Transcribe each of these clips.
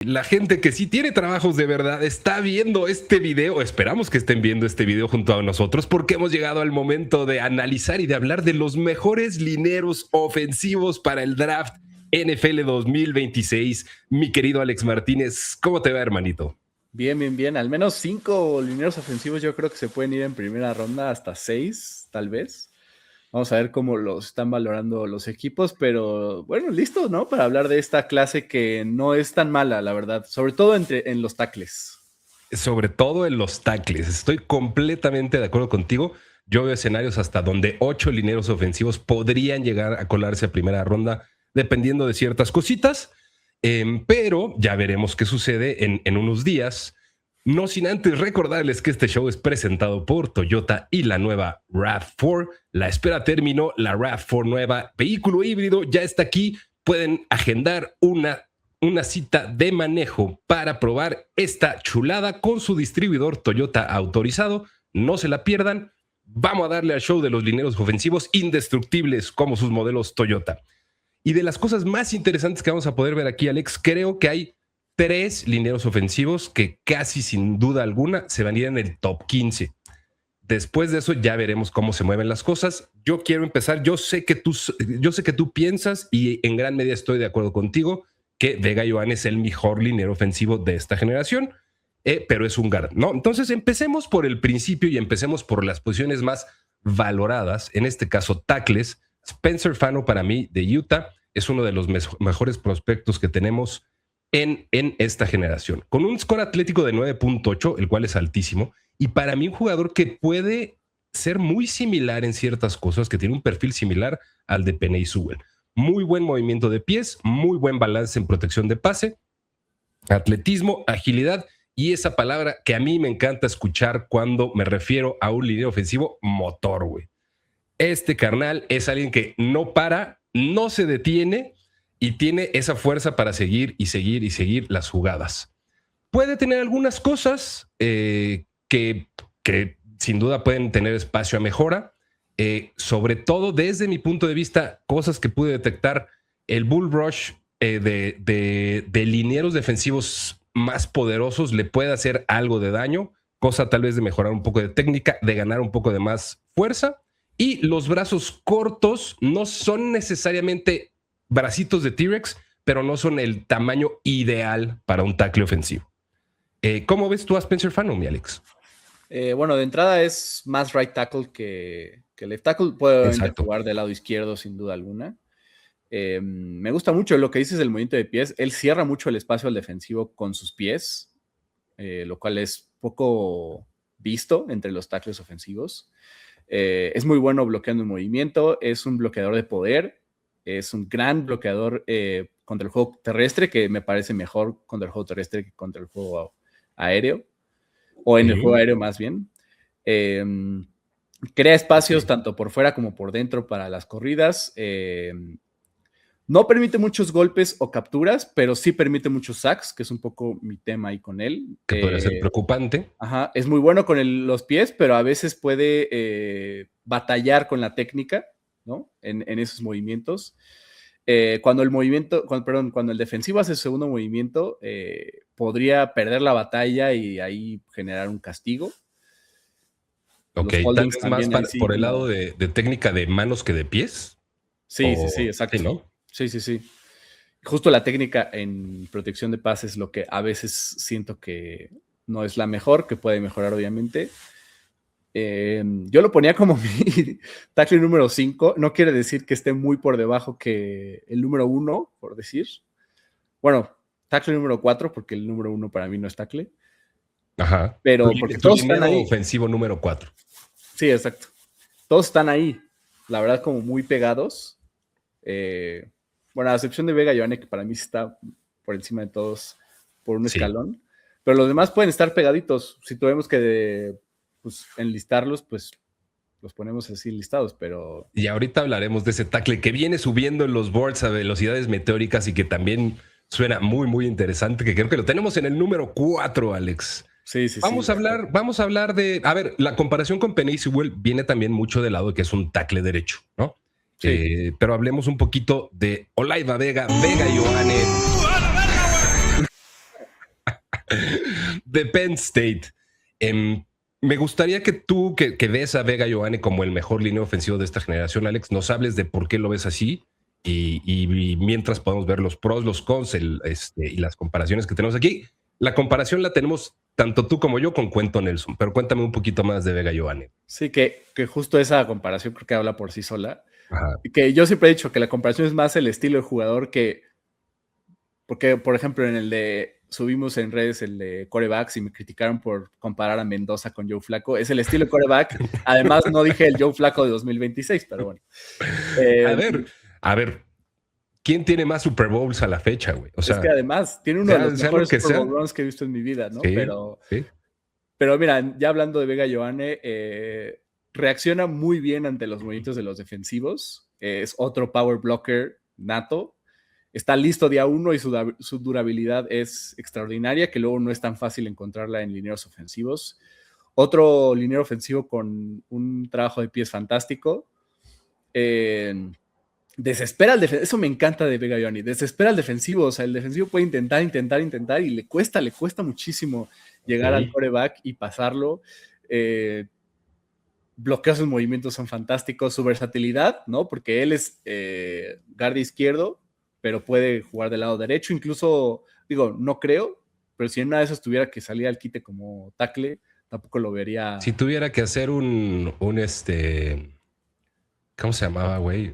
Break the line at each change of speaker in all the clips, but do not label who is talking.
La gente que sí tiene trabajos de verdad está viendo este video, esperamos que estén viendo este video junto a nosotros, porque hemos llegado al momento de analizar y de hablar de los mejores lineros ofensivos para el draft NFL 2026. Mi querido Alex Martínez, ¿cómo te va, hermanito?
Bien, bien, bien. Al menos 5 lineros ofensivos yo creo que se pueden ir en primera ronda, hasta 6, tal vez. Vamos a ver cómo los están valorando los equipos, pero bueno, listo, ¿no? Para hablar de esta clase que no es tan mala, la verdad. Sobre todo en los tackles.
Sobre todo en los tackles. Estoy completamente de acuerdo contigo. Yo veo escenarios hasta donde 8 lineros ofensivos podrían llegar a colarse a primera ronda, dependiendo de ciertas cositas. Pero ya veremos qué sucede en unos días. No sin antes recordarles que este show es presentado por Toyota y la nueva RAV4. La espera terminó, la RAV4 nueva, vehículo híbrido, ya está aquí. Pueden agendar una cita de manejo para probar esta chulada con su distribuidor Toyota autorizado. No se la pierdan. Vamos a darle al show de los lineros ofensivos indestructibles como sus modelos Toyota. Y de las cosas más interesantes que vamos a poder ver aquí, Alex, creo que hay 3 lineros ofensivos que casi sin duda alguna se van a ir en el top 15. Después de eso ya veremos cómo se mueven las cosas. Yo quiero empezar. Yo sé que tú piensas, y en gran medida estoy de acuerdo contigo, que Vega Ioane es el mejor linero ofensivo de esta generación, pero es un guard, ¿no? Entonces empecemos por el principio y empecemos por las posiciones más valoradas, en este caso tackles. Spencer Fano, para mí, de Utah, es uno de los mejores prospectos que tenemos en esta generación, con un score atlético de 9.8, el cual es altísimo, y para mí un jugador que puede ser muy similar en ciertas cosas, que tiene un perfil similar al de Penei Sewell. Muy buen movimiento de pies, muy buen balance en protección de pase, atletismo, agilidad, y esa palabra que a mí me encanta escuchar cuando me refiero a un líder ofensivo: motor, güey. Este carnal es alguien que no para, no se detiene y tiene esa fuerza para seguir y seguir y seguir las jugadas. Puede tener algunas cosas que sin duda pueden tener espacio a mejora. Sobre todo, desde mi punto de vista, cosas que pude detectar: el bull rush de linieros defensivos más poderosos le puede hacer algo de daño, cosa tal vez de mejorar un poco de técnica, de ganar un poco de más fuerza. Y los brazos cortos no son necesariamente bracitos de T-Rex, pero no son el tamaño ideal para un tackle ofensivo. ¿Cómo ves tú a Spencer Fano, mi Alex?
Bueno, de entrada es más right tackle que left tackle. Puede jugar del lado izquierdo sin duda alguna. Me gusta mucho lo que dices del movimiento de pies. Él cierra mucho el espacio al defensivo con sus pies, lo cual es poco visto entre los tackles ofensivos. Es muy bueno bloqueando el movimiento, es un bloqueador de poder, es un gran bloqueador contra el juego terrestre, que me parece mejor contra el juego terrestre que contra el juego aéreo, o en el juego aéreo más bien. Crea espacios tanto por fuera como por dentro para las corridas. No permite muchos golpes o capturas, pero sí permite muchos sacks, que es un poco mi tema ahí con él.
Que podría ser preocupante.
Ajá, es muy bueno con los pies, pero a veces puede batallar con la técnica, ¿no? En esos movimientos. Cuando el defensivo hace su segundo movimiento, podría perder la batalla y ahí generar un castigo.
Ok, tal vez más por el lado de técnica de manos que de pies.
Sí, exacto.
Sí, ¿no?
Sí. Justo la técnica en protección de pases es lo que a veces siento que no es la mejor, que puede mejorar obviamente. Yo lo ponía como mi tackle número 5. No quiere decir que esté muy por debajo que el número 1, por decir. Bueno, tackle número 4, porque el número 1 para mí no es tackle.
Ajá.
Pero porque todos están ahí.
Ofensivo número 4.
Sí, exacto. Todos están ahí. La verdad, como muy pegados. Bueno, a excepción de Vega Ioane, que para mí está por encima de todos por un escalón. Pero los demás pueden estar pegaditos. Si tuvimos que enlistarlos, pues los ponemos así listados, pero...
Y ahorita hablaremos de ese tackle que viene subiendo en los boards a velocidades meteóricas y que también suena muy, muy interesante, que creo que lo tenemos en el número 4, Alex.
Sí.
Vamos a hablar de... A ver, la comparación con Penei Sewell viene también mucho del lado de que es un tackle derecho, ¿no? Sí. Pero hablemos un poquito de Olaiva Vega Ioane. de Penn State. Me gustaría que tú, que ves a Vega Ioane como el mejor línea ofensivo de esta generación, Alex, nos hables de por qué lo ves así y mientras podemos ver los pros, los cons y las comparaciones que tenemos aquí. La comparación la tenemos tanto tú como yo con Quenton Nelson, pero cuéntame un poquito más de Vega Ioane.
Sí, que justo esa comparación creo que habla por sí sola.
Ajá.
Que yo siempre he dicho que la comparación es más el estilo de jugador porque, por ejemplo, subimos en redes el de quarterbacks y me criticaron por comparar a Mendoza con Joe Flacco. Es el estilo de quarterback. Además, no dije el Joe Flacco de 2026, pero bueno.
A ver, ¿quién tiene más Super Bowls a la fecha, güey? O sea,
es que además tiene uno de los mejores Super Bowl runs que he visto en mi vida, ¿no?
Sí,
pero mira, ya hablando de Vega Ioane, reacciona muy bien ante los movimientos de los defensivos. Es otro power blocker nato. Está listo día uno y su durabilidad es extraordinaria, que luego no es tan fácil encontrarla en linieros ofensivos. Otro liniero ofensivo con un trabajo de pies fantástico. Desespera al defensivo. Eso me encanta de Vega Ioane. Desespera al defensivo. O sea, el defensivo puede intentar y le cuesta muchísimo llegar al quarterback y pasarlo. Bloquea sus movimientos, son fantásticos. Su versatilidad, ¿no? Porque él es guard izquierdo, pero puede jugar del lado derecho. Incluso, digo, no creo, pero si en una de esas tuviera que salir al quite como tackle, tampoco lo vería.
Si tuviera que hacer un ¿cómo se llamaba, güey?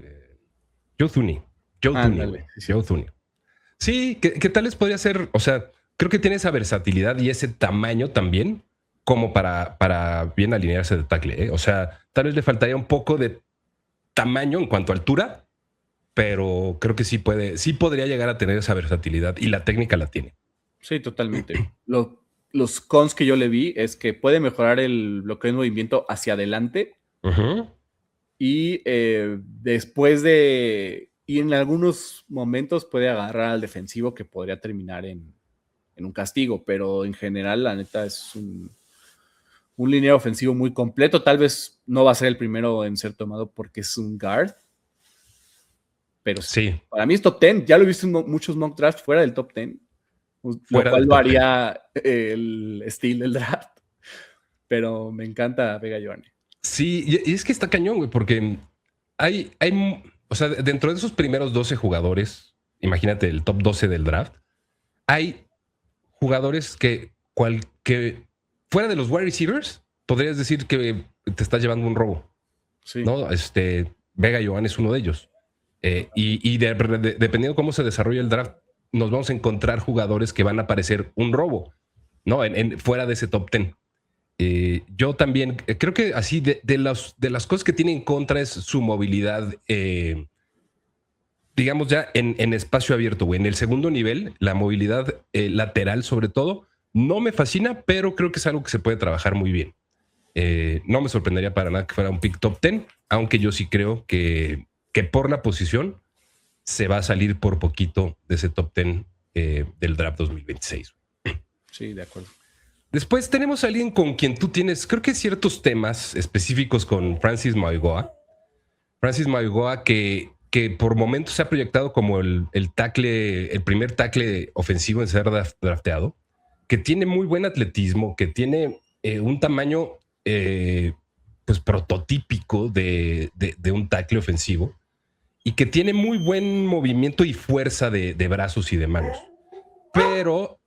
Joe Thuney. Joe Thuney. Sí, ¿qué tal les podría ser? O sea, creo que tiene esa versatilidad y ese tamaño también como para bien alinearse de tackle, ¿eh? O sea, tal vez le faltaría un poco de tamaño en cuanto a altura, pero creo que sí podría llegar a tener esa versatilidad y la técnica la tiene.
Sí, totalmente. Los cons que yo le vi es que puede mejorar el bloqueo de movimiento hacia adelante.
Uh-huh.
Y y en algunos momentos puede agarrar al defensivo que podría terminar en un castigo, pero en general la neta es un liniero ofensivo muy completo. Tal vez no va a ser el primero en ser tomado porque es un guard, pero sí. Para mí es top 10. Ya lo he visto en muchos mock drafts fuera del top 10, lo cual lo haría el estilo del draft, pero me encanta Vega Ioane.
Sí, y es que está cañón, güey, porque hay, o sea, dentro de esos primeros 12 jugadores, imagínate el top 12 del draft, hay jugadores que fuera de los wide receivers, podrías decir que te estás llevando un robo.
Sí.
¿No? Vega Ioane es uno de ellos. Dependiendo cómo se desarrolla el draft, nos vamos a encontrar jugadores que van a parecer un robo, ¿no? Fuera de ese top 10. Yo también creo que así de las cosas que tiene en contra es su movilidad, digamos ya en espacio abierto, güey. En el segundo nivel, la movilidad lateral sobre todo, no me fascina, pero creo que es algo que se puede trabajar muy bien. No me sorprendería para nada que fuera un pick top 10, aunque yo sí creo que por la posición se va a salir por poquito de ese top 10 del draft 2026.
Sí, de acuerdo.
Después tenemos a alguien con quien tú tienes, creo que ciertos temas específicos con Francis Mauigoa. Francis Mauigoa que por momentos se ha proyectado como el primer tackle ofensivo en ser drafteado, que tiene muy buen atletismo, que tiene un tamaño pues prototípico de un tackle ofensivo y que tiene muy buen movimiento y fuerza de brazos y de manos. Pero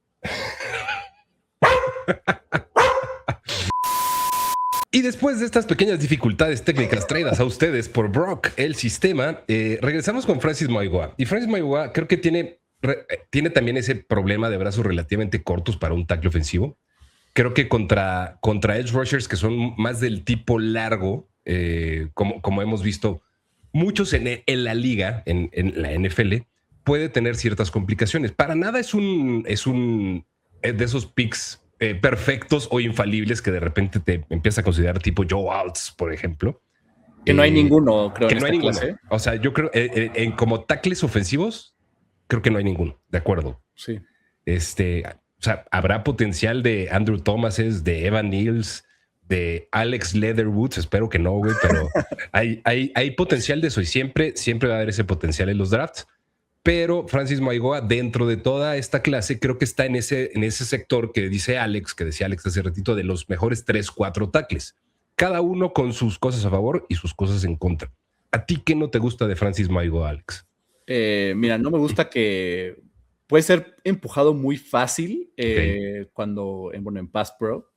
y después de estas pequeñas dificultades técnicas traídas a ustedes por Brock, el sistema, regresamos con Francis Mauigoa. Y Francis Mauigoa creo que tiene también ese problema de brazos relativamente cortos para un tackle ofensivo. Creo que contra edge rushers que son más del tipo largo, como hemos visto muchos en la liga, en la NFL, puede tener ciertas complicaciones. Para nada es un de esos picks perfectos o infalibles que de repente te empieza a considerar tipo Joe Alts, por ejemplo.
Que no hay ninguno, creo.
Que no hay ninguno. O sea, yo creo como tackles ofensivos, creo que no hay ninguno. De acuerdo.
Sí.
O sea, habrá potencial de Andrew Thomases, de Evan Neals, de Alex Leatherwoods. Espero que no, güey, pero hay potencial de eso y siempre va a haber ese potencial en los drafts. pero Francis Mauigoa, dentro de toda esta clase, creo que está en ese sector que decía Alex hace ratito, de los mejores 3-4 tackles. Cada uno con sus cosas a favor y sus cosas en contra. ¿A ti qué no te gusta de Francis Mauigoa, Alex?
Mira, no me gusta que puede ser empujado muy fácil cuando, en Pass Pro.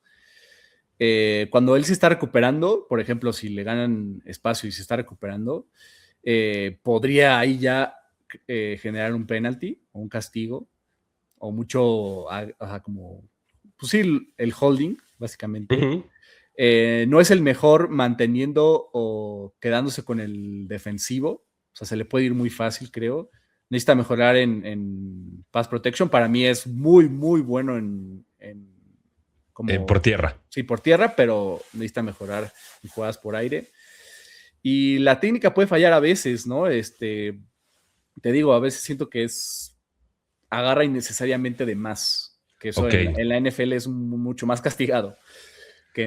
Cuando él se está recuperando, por ejemplo, si le ganan espacio y se está recuperando, podría ahí ya generar un penalty o un castigo o mucho, como, pues sí, el holding, básicamente.
Uh-huh.
No es el mejor manteniendo o quedándose con el defensivo. O sea, se le puede ir muy fácil, creo. Necesita mejorar en pass protection. Para mí es muy, muy bueno
por tierra.
Sí, por tierra, pero necesita mejorar en jugadas por aire. Y la técnica puede fallar a veces, ¿no? Te digo, a veces siento que agarra innecesariamente de más. Que eso en la NFL es mucho más castigado.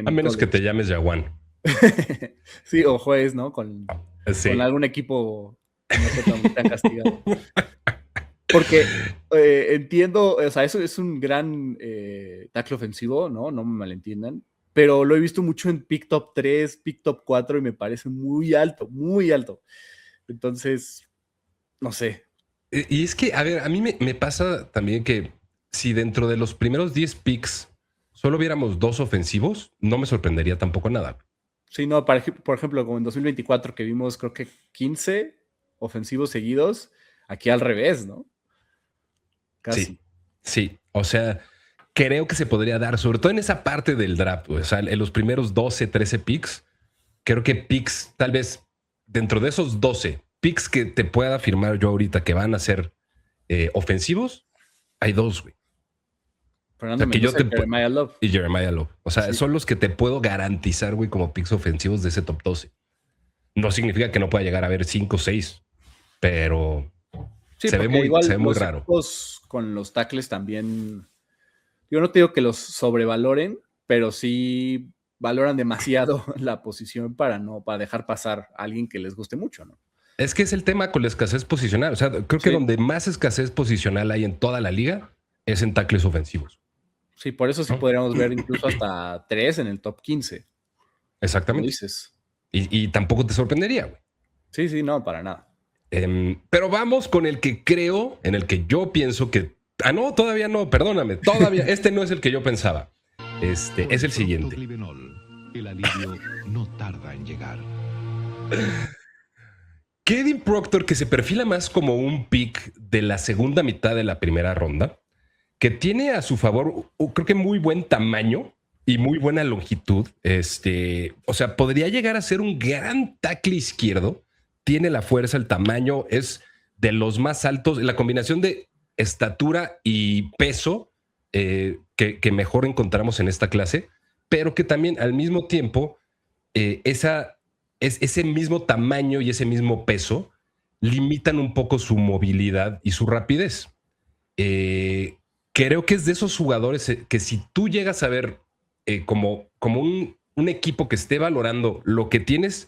A menos que te llames Jaguán.
Sí, o juegues, ¿no? Con algún equipo que no sea tan castigado. Porque entiendo, o sea, eso es un gran tackle ofensivo, ¿no? No me malentiendan. Pero lo he visto mucho en pick top 3, pick top 4 y me parece muy alto, muy alto. Entonces, no sé.
Y es que, a ver, a mí me pasa también que si dentro de los primeros 10 picks solo viéramos 2 ofensivos, no me sorprendería tampoco nada.
Sí, no, por ejemplo, como en 2024 que vimos creo que 15 ofensivos seguidos, aquí al revés, ¿no? Casi.
Sí. O sea, creo que se podría dar, sobre todo en esa parte del draft, o sea, en los primeros 12, 13 picks, creo que picks, tal vez dentro de esos 12 picks que te pueda afirmar yo ahorita que van a ser ofensivos, hay 2, güey.
Fernando Mendoza y Jeremiah Love.
Y Jeremiah Love. O sea, son los que te puedo garantizar, güey, como picks ofensivos de ese top 12. No significa que no pueda llegar a haber 5 o 6, pero
sí, se ve muy raro. Con los tackles también, yo no te digo que los sobrevaloren, pero sí valoran demasiado la posición para dejar pasar a alguien que les guste mucho, ¿no?
Es que es el tema con la escasez posicional. O sea, creo que donde más escasez posicional hay en toda la liga es en tackles ofensivos.
Sí, por eso sí podríamos ver incluso hasta 3 en el top 15.
Exactamente.
Como dices.
Y tampoco te sorprendería, güey.
Sí, no, para nada.
Pero vamos con el que creo, en el que yo pienso que... Ah, no, todavía no, perdóname. Todavía, este no es el que yo pensaba. Es el siguiente.
El alivio no tarda en llegar.
Kadyn Proctor, que se perfila más como un pick de la segunda mitad de la primera ronda, que tiene a su favor, creo que muy buen tamaño y muy buena longitud. O sea, podría llegar a ser un gran tackle izquierdo. Tiene la fuerza, el tamaño, es de los más altos. La combinación de estatura y peso que mejor encontramos en esta clase, pero que también al mismo tiempo ese mismo tamaño y ese mismo peso limitan un poco su movilidad y su rapidez. Creo que es de esos jugadores que si tú llegas a ver como un equipo que esté valorando lo que tienes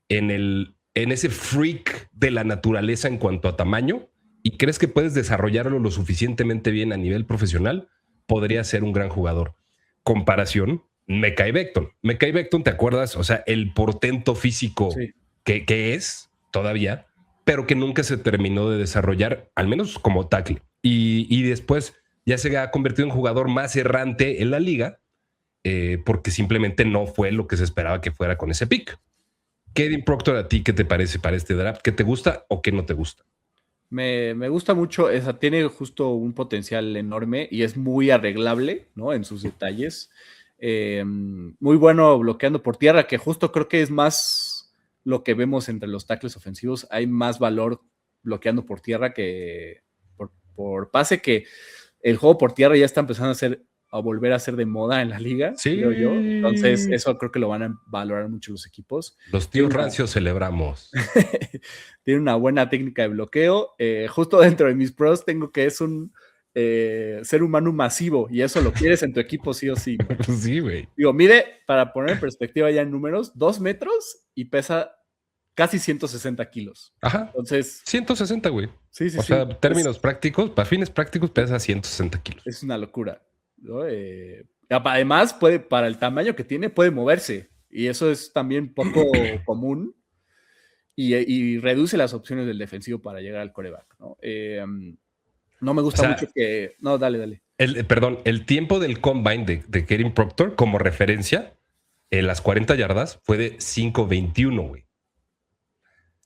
en ese freak de la naturaleza en cuanto a tamaño y crees que puedes desarrollarlo lo suficientemente bien a nivel profesional, podría ser un gran jugador. Comparación, Mekhi Becton. Mekhi Becton, ¿te acuerdas? O sea, el portento físico que es todavía, pero que nunca se terminó de desarrollar, al menos como tackle. Y después ya se ha convertido en jugador más errante en la liga porque simplemente no fue lo que se esperaba que fuera con ese pick. Kadyn Proctor, ¿a ti qué te parece para este draft? ¿Qué te gusta o qué no te gusta?
Me gusta mucho, tiene justo un potencial enorme y es muy arreglable, ¿no? En sus detalles. Muy bueno bloqueando por tierra, que justo creo que es más lo que vemos entre los tackles ofensivos. Hay más valor bloqueando por tierra que por pase, que el juego por tierra ya está empezando a volver a ser de moda en la liga, creo yo. Entonces, eso creo que lo van a valorar mucho los equipos.
Los tíos rancios celebramos.
Tiene una buena técnica de bloqueo. Justo dentro de mis pros tengo que es un ser humano masivo y eso lo quieres en tu equipo sí o sí.
Sí, güey.
Digo, mide, para poner en perspectiva ya en números, 2 metros y pesa casi 160 kilos.
Ajá.
Entonces,
160, güey.
sí, sí,
O
sí.
sea, términos prácticos, para fines prácticos pesa 160 kilos.
Es una locura, ¿no? Además, para el tamaño que tiene, puede moverse. Y eso es también poco común. Y reduce las opciones del defensivo para llegar al quarterback, ¿no? No me gusta mucho que... No, dale.
Perdón, el tiempo del combine de Kadyn Proctor, como referencia, en las 40 yardas fue de 5:21, güey.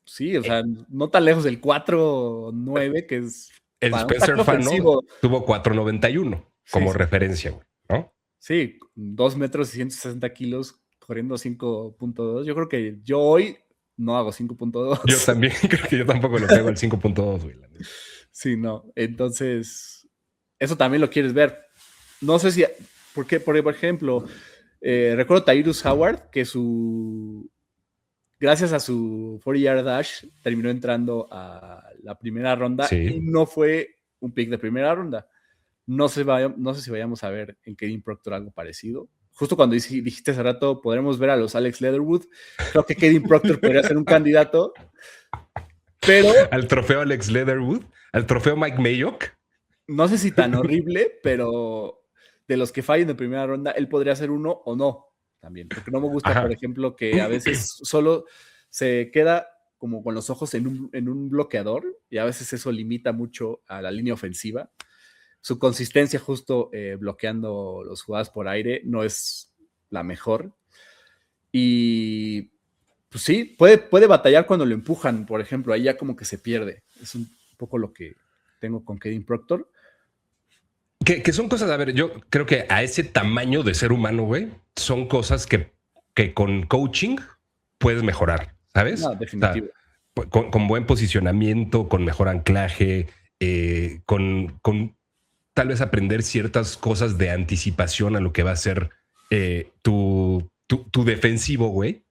Sí, o sea, no tan lejos del 4.9, que es...
El Spencer Fano tuvo 4.91 como referencia, güey, ¿no?
Sí, 2 metros y 160 kilos corriendo 5.2. Yo creo que yo hoy no hago 5.2.
Yo también creo que yo tampoco lo pego al 5.2, güey.
Sí, no. Entonces, eso también lo quieres ver. No sé si... Porque, por ejemplo, recuerdo Tyrus Howard, que gracias a su 40-yard dash terminó entrando a la primera ronda y no fue un pick de primera ronda. No sé si vayamos a ver en Kadyn Proctor algo parecido. Justo cuando dijiste hace rato, podremos ver a los Alex Leatherwood. Creo que Kadyn Proctor podría ser un candidato. Pero...
¿Al trofeo Alex Leatherwood? ¿Al trofeo Mike Mayock?
No sé si tan horrible, pero de los que fallen de primera ronda, él podría ser uno o no también. Porque no me gusta, por ejemplo, que a veces solo se queda como con los ojos en un bloqueador y a veces eso limita mucho a la línea ofensiva. Su consistencia justo bloqueando los jugadas por aire no es la mejor. Y pues sí, puede batallar cuando lo empujan, por ejemplo, ahí ya como que se pierde. Es un poco lo que tengo con Kadyn Proctor.
Que son cosas, a ver, yo creo que a ese tamaño de ser humano, güey, son cosas que con coaching puedes mejorar, ¿sabes?
No, definitivo.
O sea, con buen posicionamiento, con mejor anclaje, con tal vez aprender ciertas cosas de anticipación a lo que va a ser tu defensivo, güey.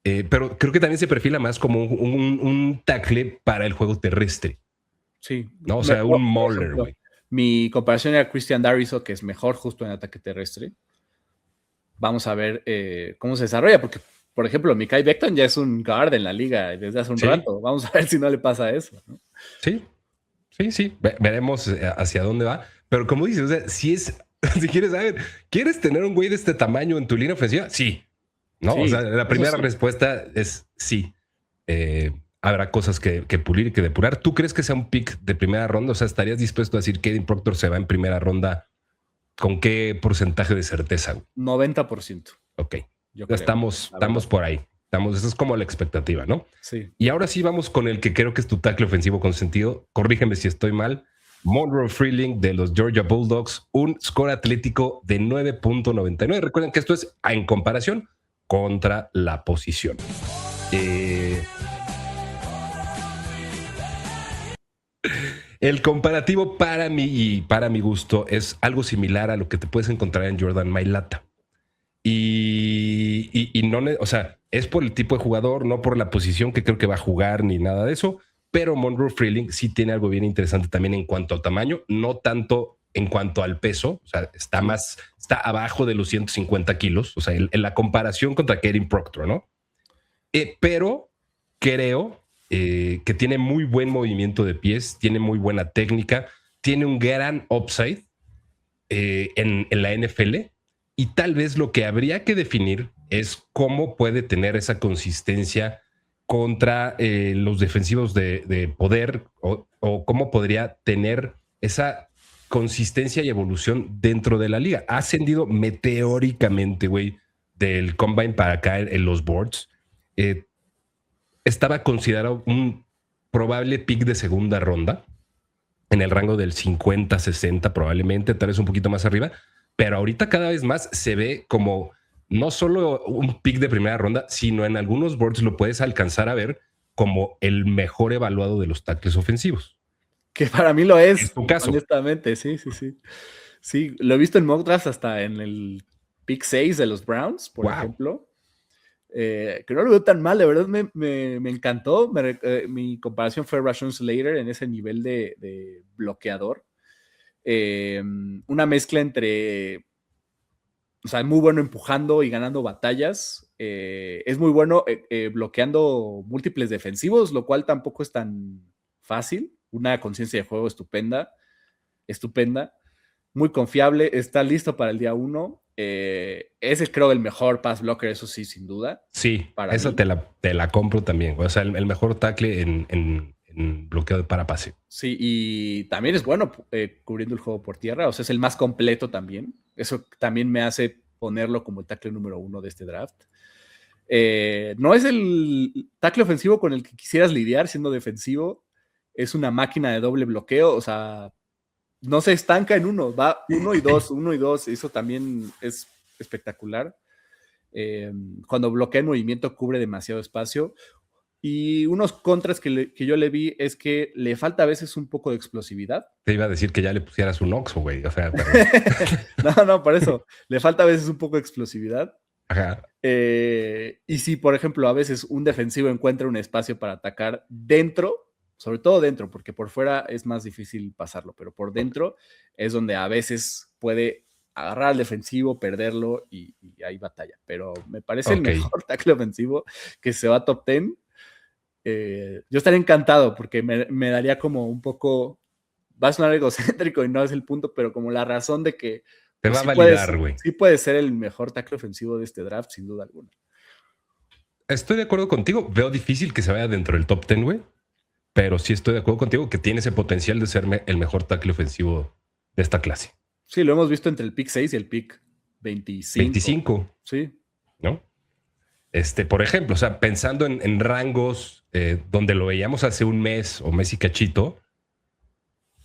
Pero creo que también se perfila más como un tackle para el juego terrestre.
Sí.
¿No? O sea, un mauler, güey.
Mi comparación era Christian Darrisaw, que es mejor justo en ataque terrestre. Vamos a ver cómo se desarrolla, porque, por ejemplo, Mekhi Becton ya es un guard en la liga desde hace un rato. Vamos a ver si no le pasa eso, ¿no?
Sí. Veremos hacia dónde va. Pero como dices, o sea, si quieres saber, ¿quieres tener un güey de este tamaño en tu línea ofensiva? Sí. ¿No? Sí, o sea, la primera respuesta es sí. Habrá cosas que pulir y que depurar. ¿Tú crees que sea un pick de primera ronda? O sea, ¿estarías dispuesto a decir que Kadyn Proctor se va en primera ronda? ¿Con qué porcentaje de certeza, güey?
90%.
Ok. Estamos por ahí. Esa es como la expectativa, ¿no?
Sí.
Y ahora sí vamos con el que creo que es tu tackle ofensivo consentido. Corrígeme si estoy mal. Monroe Freeling de los Georgia Bulldogs. Un score atlético de 9.99. Recuerden que esto es en comparación contra la posición. El comparativo para mí y para mi gusto es algo similar a lo que te puedes encontrar en Jordan Mailata. Y no, o sea, es por el tipo de jugador, no por la posición que creo que va a jugar ni nada de eso, pero Monroe Freeling sí tiene algo bien interesante también en cuanto al tamaño, no tanto en cuanto al peso, o sea, está abajo de los 150 kilos, o sea, en la comparación contra Kadyn Proctor, ¿no? Pero creo que tiene muy buen movimiento de pies, tiene muy buena técnica, tiene un gran upside en la NFL. Y tal vez lo que habría que definir es cómo puede tener esa consistencia contra los defensivos de poder o cómo podría tener esa consistencia y evolución dentro de la liga. Ha ascendido meteóricamente, güey, del combine para caer en los boards. Estaba considerado un probable pick de segunda ronda en el rango del 50-60 probablemente, tal vez un poquito más arriba. Pero ahorita cada vez más se ve como no solo un pick de primera ronda, sino en algunos boards lo puedes alcanzar a ver como el mejor evaluado de los tackles ofensivos.
Que para mí lo es,
en tu caso.
Honestamente, sí. Sí, lo he visto en mock drafts hasta en el pick 6 de los Browns, por ejemplo. Que no lo veo tan mal, de verdad me encantó. Mi comparación fue Rashawn Slater en ese nivel de bloqueador. Una mezcla entre, o sea, muy bueno empujando y ganando batallas, es muy bueno bloqueando múltiples defensivos, lo cual tampoco es tan fácil. Una conciencia de juego estupenda, muy confiable, está listo para el día 1. Ese creo el mejor pass blocker, eso sí, sin duda.
Sí, esa te la compro también. O sea, el mejor tackle en bloqueo de para pase.
Sí, y también es bueno cubriendo el juego por tierra. O sea, es el más completo también. Eso también me hace ponerlo como el tackle número 1 de este draft. No es el tackle ofensivo con el que quisieras lidiar siendo defensivo. Es una máquina de doble bloqueo. O sea, no se estanca en uno. Va 1 y 2, 1 y 2. Eso también es espectacular. Cuando bloquea el movimiento cubre demasiado espacio. Y unos contras que yo le vi es que le falta a veces un poco de explosividad.
Te iba a decir que ya le pusieras un Oxo, güey. O sea,
No, por eso. Le falta a veces un poco de explosividad.
Ajá.
Y si, por ejemplo, a veces un defensivo encuentra un espacio para atacar dentro, sobre todo dentro, porque por fuera es más difícil pasarlo, pero por dentro es donde a veces puede agarrar al defensivo, perderlo y hay batalla. Pero me parece el mejor tackle ofensivo que se va a top 10. Yo estaría encantado porque me daría como un poco, va a sonar egocéntrico y no es el punto, pero como la razón de que
te va a validar, güey.
Sí puede ser el mejor tackle ofensivo de este draft, sin duda alguna.
Estoy de acuerdo contigo. Veo difícil que se vaya dentro del top 10, güey. Pero sí estoy de acuerdo contigo que tiene ese potencial de ser el mejor tackle ofensivo de esta clase.
Sí, lo hemos visto entre el pick 6 y el pick 25.
25.
Sí.
¿No? Por ejemplo, o sea, pensando en rangos donde lo veíamos hace un mes o mes y cachito,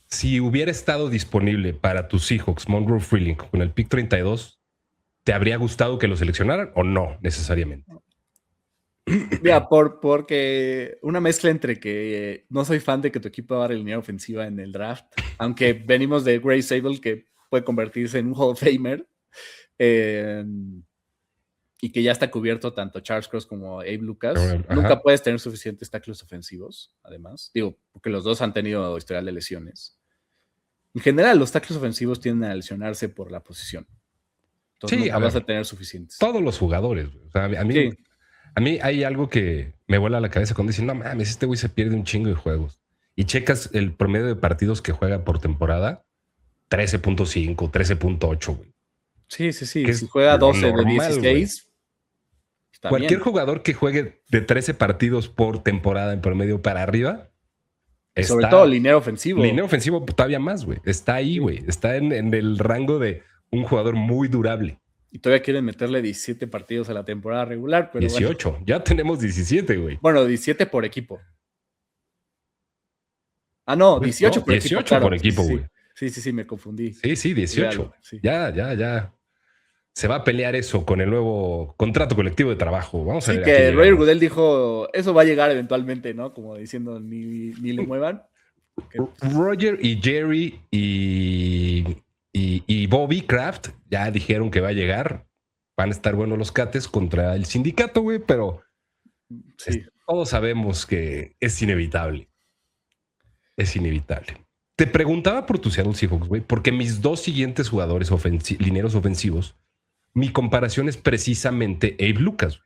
si hubiera estado disponible para tus Seahawks Monroe Freeling con el pick 32, ¿te habría gustado que lo seleccionaran o no necesariamente?
Mira, porque una mezcla entre que no soy fan de que tu equipo haga línea ofensiva en el draft, aunque venimos de Gray Sable, que puede convertirse en un Hall of Famer, y que ya está cubierto tanto Charles Cross como Abe Lucas. Ajá. Nunca puedes tener suficientes tackles ofensivos, además. Digo, porque los dos han tenido historial de lesiones. En general, los tackles ofensivos tienden a lesionarse por la posición. Entonces, sí, nunca vas a tener suficientes.
Todos los jugadores. O sea, a mí hay algo que me vuela a la cabeza cuando dicen, no mames, este güey se pierde un chingo de juegos. Y checas el promedio de partidos que juega por temporada, 13.5, 13.8, güey.
Sí. Si juega 12
normal,
de 16...
Cualquier jugador que juegue de 13 partidos por temporada en promedio para arriba.
Sobre todo línea ofensivo.
Línea ofensivo todavía más, güey. Está ahí, güey. Está en el rango de un jugador muy durable.
Y todavía quieren meterle 17 partidos a la temporada regular. Pero
18. Bueno. Ya tenemos 17, güey.
Bueno, 17 por equipo. Ah, no, 18 por
18
equipo. 18
por equipo, güey.
Sí, me confundí.
Sí, 18. Sí. Ya. Se va a pelear eso con el nuevo contrato colectivo de trabajo. Vamos a ver.
Sí, que Roger Goodell dijo, eso va a llegar eventualmente, ¿no? Como diciendo, ni le muevan.
Roger y Jerry y Bobby Kraft ya dijeron que va a llegar. Van a estar buenos los cates contra el sindicato, güey, pero sí. Todos sabemos que es inevitable. Es inevitable. Te preguntaba por tus Seattle Seahawks, güey, porque mis dos siguientes jugadores linieros ofensivos, mi comparación es precisamente Abe Lucas.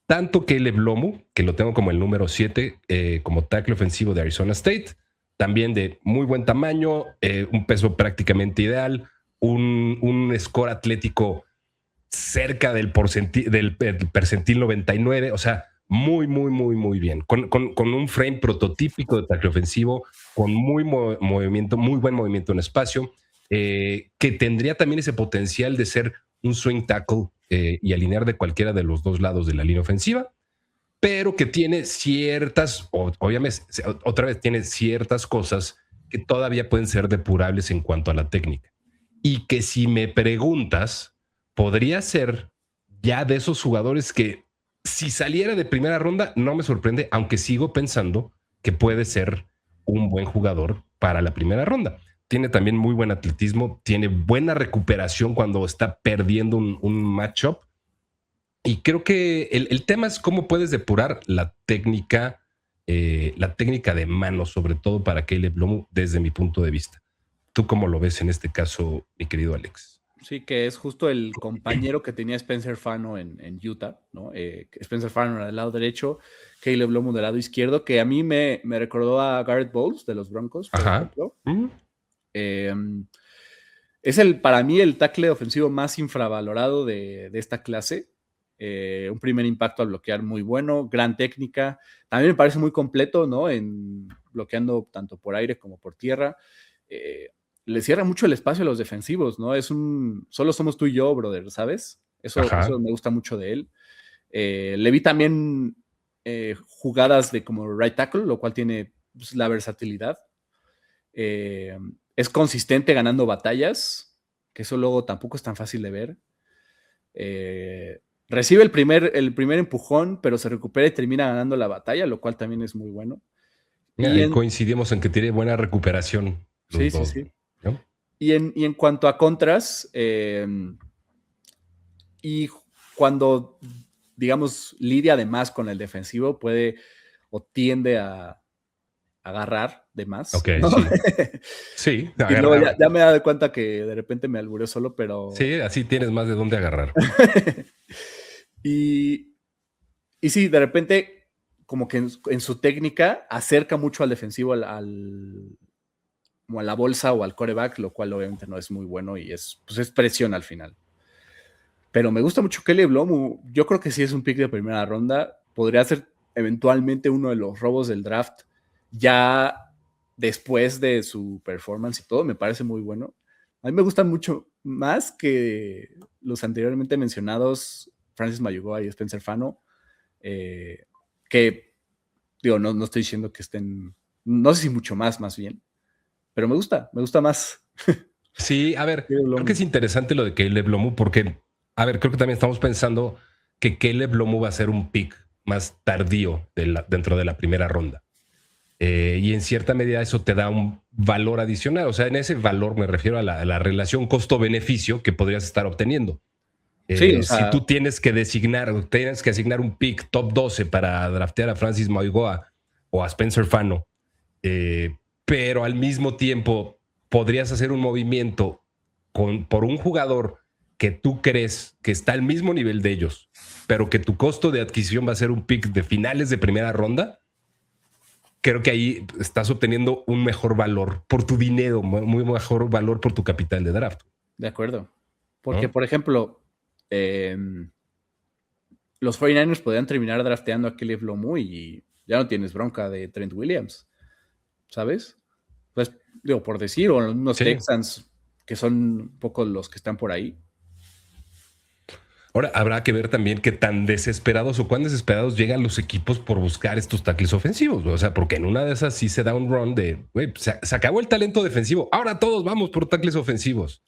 Tanto Caleb Lomu, que lo tengo como el número 7 como tackle ofensivo de Arizona State, también de muy buen tamaño, un peso prácticamente ideal, un score atlético cerca del percentil 99, o sea, muy bien, con un frame prototípico de tackle ofensivo, con muy buen movimiento en espacio, que tendría también ese potencial de ser un swing tackle y alinear de cualquiera de los dos lados de la línea ofensiva, pero que tiene ciertas, obviamente, otra vez tiene ciertas cosas que todavía pueden ser depurables en cuanto a la técnica. Y que si me preguntas, podría ser ya de esos jugadores que si saliera de primera ronda no me sorprende, aunque sigo pensando que puede ser un buen jugador para la primera ronda. Tiene también muy buen atletismo, tiene buena recuperación cuando está perdiendo un matchup. Y creo que el tema es cómo puedes depurar la técnica de mano, sobre todo para Caleb Lomu, desde mi punto de vista. ¿Tú cómo lo ves en este caso, mi querido Alex?
Sí, que es justo el compañero que tenía Spencer Fano en Utah, ¿no? Spencer Fano del lado derecho, Caleb Lomu del lado izquierdo, que a mí me recordó a Garrett Bowles de los Broncos, por ejemplo. Es para mí el tackle ofensivo más infravalorado de esta clase. Un primer impacto al bloquear muy bueno, gran técnica. También me parece muy completo, ¿no? En bloqueando tanto por aire como por tierra. Le cierra mucho el espacio a los defensivos, ¿no? Solo somos tú y yo, brother, ¿sabes? Eso me gusta mucho de él. Le vi también jugadas de como right tackle, lo cual tiene pues, la versatilidad. Es consistente ganando batallas, que eso luego tampoco es tan fácil de ver. Recibe el primer empujón, pero se recupera y termina ganando la batalla, lo cual también es muy bueno.
Coincidimos en que tiene buena recuperación.
Sí. ¿no? Y en cuanto a contras, y cuando, digamos, lidia además con el defensivo, puede o tiende a agarrar de más.
Ok, ¿no? Sí.
Y luego ya me he dado cuenta que de repente me alburé solo, pero...
Sí, así tienes más de dónde agarrar.
y sí, de repente, como que en su técnica, acerca mucho al defensivo, como a la bolsa o al quarterback, lo cual obviamente no es muy bueno y es presión al final. Pero me gusta mucho Caleb Lomu. Yo creo que sí es un pick de primera ronda. Podría ser eventualmente uno de los robos del draft ya después de su performance y todo. Me parece muy bueno. A mí me gustan mucho más que los anteriormente mencionados Francis Mayugoa y Spencer Fano. Que, digo, no estoy diciendo que estén... No sé si mucho más bien. Pero me gusta más.
Sí, a ver, creo que es interesante lo de Caleb Lomu porque, a ver, creo que también estamos pensando que Caleb Lomu va a ser un pick más tardío dentro de la primera ronda. Y en cierta medida eso te da un valor adicional. O sea, en ese valor me refiero a la relación costo-beneficio que podrías estar obteniendo. Sí, o sea, si tú tienes que asignar un pick top 12 para draftear a Francis Mayugoa o a Spencer Fano, pero al mismo tiempo podrías hacer un movimiento por un jugador que tú crees que está al mismo nivel de ellos, pero que tu costo de adquisición va a ser un pick de finales de primera ronda, creo que ahí estás obteniendo un mejor valor por tu dinero, muy mejor valor por tu capital de draft.
De acuerdo. Porque, ¿no? Por ejemplo, los 49ers podrían terminar drafteando a Caleb Lomu y ya no tienes bronca de Trent Williams, ¿sabes? Pues, digo, por decir, o unos Texans que son un poco los que están por ahí.
Ahora, habrá que ver también qué tan desesperados o cuán desesperados llegan los equipos por buscar estos tackles ofensivos. O sea, porque en una de esas sí se da un run de, güey, se acabó el talento defensivo. Ahora todos vamos por tackles ofensivos.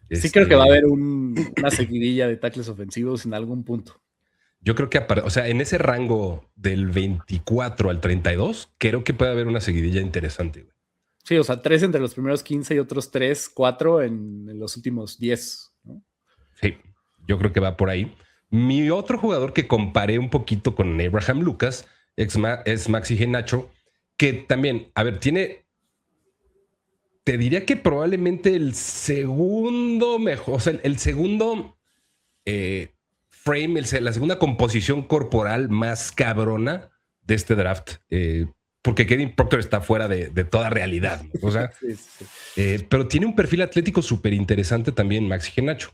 Sí, creo que va a haber una seguidilla de tackles ofensivos en algún punto.
Yo creo que, o sea, en ese rango del 24 al 32, creo que puede haber una seguidilla interesante, güey.
Sí, o sea, 3 entre los primeros 15 y otros 3, 4 en los últimos 10, ¿no?
Sí, yo creo que va por ahí. Mi otro jugador que comparé un poquito con Abraham Lucas es Maxi Genacho, que también, a ver, te diría que probablemente el segundo mejor, o sea, el segundo frame, la segunda composición corporal más cabrona de este draft, porque Kevin Proctor está fuera de toda realidad, ¿no? O sea, pero tiene un perfil atlético súper interesante también Maxi Genacho.